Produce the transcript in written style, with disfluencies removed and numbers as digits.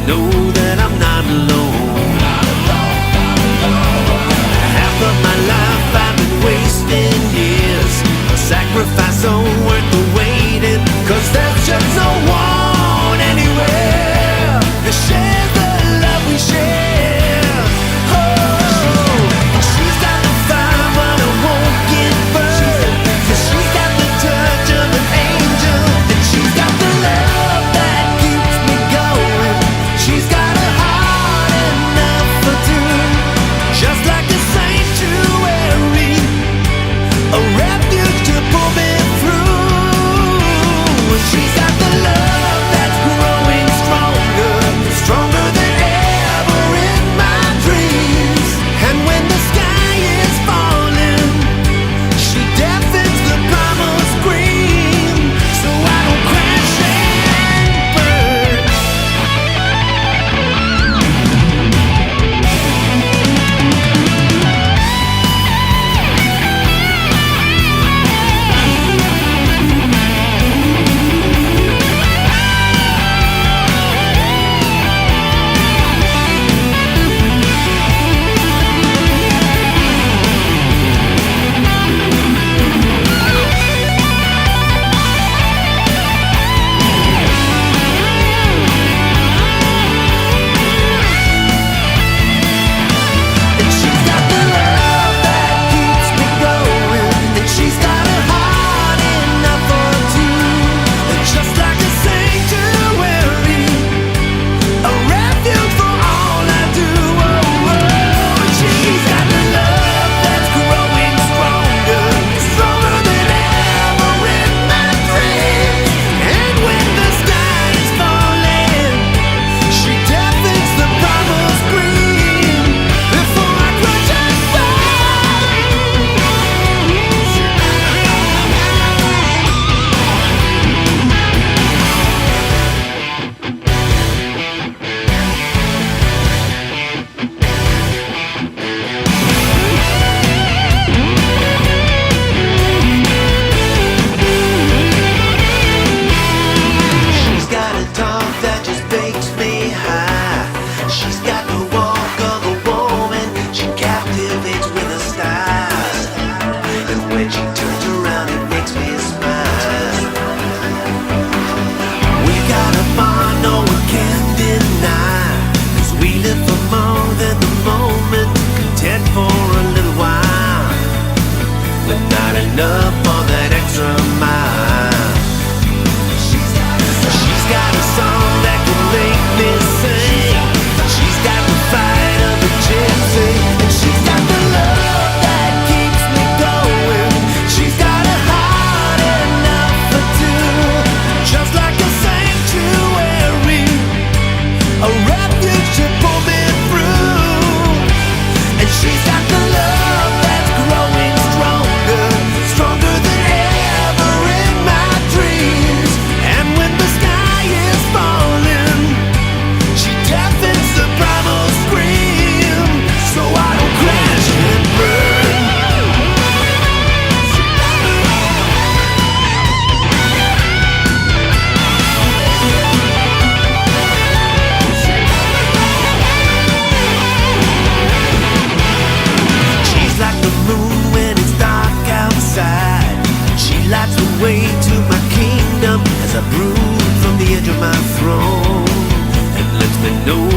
know that I'm not alone. Half of my life I've been wasting years, a sacrifice so worth the waiting, 'cause there's just no one anywhere that shares the love we share. Oh, she's got the fire but I won't get burned, 'cause she's got the touch of an angel, and she's got the love that keeps me going. She's got a heart enough for two, just like a sanctuary, a refuge to pull me through. She's got the love that's growing stronger, stronger than ever in my dreams. And when the sky is falling, she deafens the primal scream, so I don't crash and burn. And she's got the love that keeps me going, and she's got a heart enough for two, and just like a sanctuary, a refuge for all I do. Oh, oh. And she's got the love that's growing stronger, stronger than ever in my dreams. And when the sky is falling, she deafens the primal scream, before I crash and burn. She's got a talk that just makes me high. She's got the walk of a woman, she captivates with her style. And when she turns around, it makes me smile. We got a bond no one can deny, 'cause we live for more than the moment, content for a little while, but not enough for that extra mile. She's got a song that can make me sing, she's got the fight of a gypsy, and she's got the love that keeps me going. She's got a heart enough for two, just like a sanctuary, a refuge to pull me through. And she's got the love that's growing stronger, stronger than ever in my dreams. And when the sky is falling, she deafens the primal scream, so I don't crash and burn. She's like the moon when it's dark outside. She lights the way to my kingdom as I brood from the edge of my throne, and lets me know